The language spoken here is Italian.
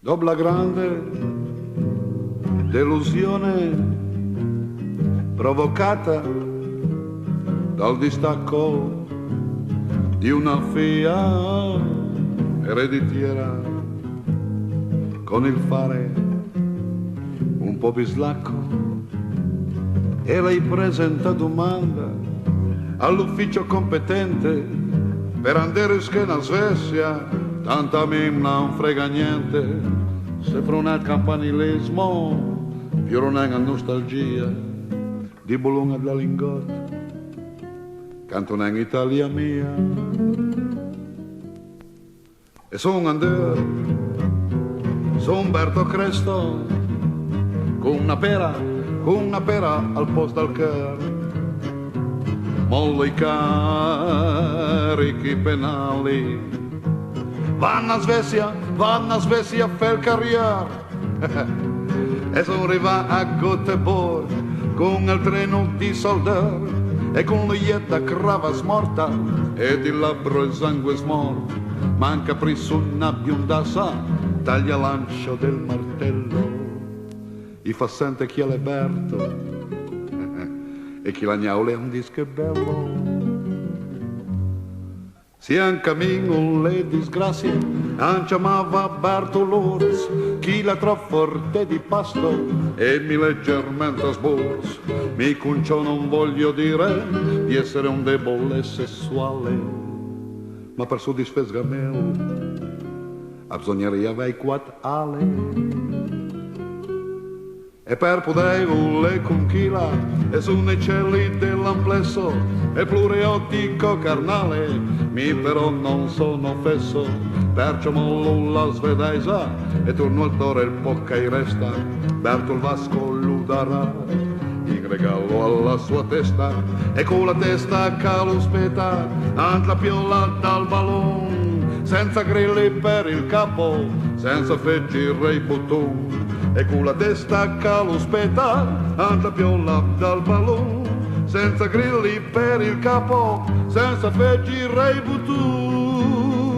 Dopo la grande delusione provocata dal distacco di una figlia ereditiera, con il fare un po' bislacco, e lei presenta domanda all'ufficio competente per andare in schena a Svezia, tanto a me non frega niente, se fra un campanilismo più non è una nostalgia di Bologna della Lingotto, canto in Italia mia. E sono andato, sono Umberto Cresto, con una pera al posto del cuore. Mollo i carichi penali, vanno a Svezia per carriera. E sono arrivato a Göteborg con il treno di soldati e con l'oietta crava smorta e di labbro il sangue smorto. Manca presso una biondassa, taglia lancio del martello, i fa sente chi è liberto e chi la gnaula è un disco bello. Si in cammino le disgrazie, han chiamava Bartolors, chi la troppo forte di pasto e mi leggermente sbors. Mi cuncio non voglio dire di essere un debole sessuale, ma per soddisfare me bisognerebbe avere quattro ali. E per poter le conchila e su nei cieli dell'amplesso e plureotico carnale, mi però non sono fesso, perciò mollo la svedesa e torno al tore il po' che resta. Berto il Vasco l'udarà, il regalo alla sua testa e con la testa calospeta anche la piola dal ballon, senza grilli per il capo, senza feggire i bottoni. E con la testa calospeta, anda piola dal ballon, senza grilli per il capo, senza feggire i butù.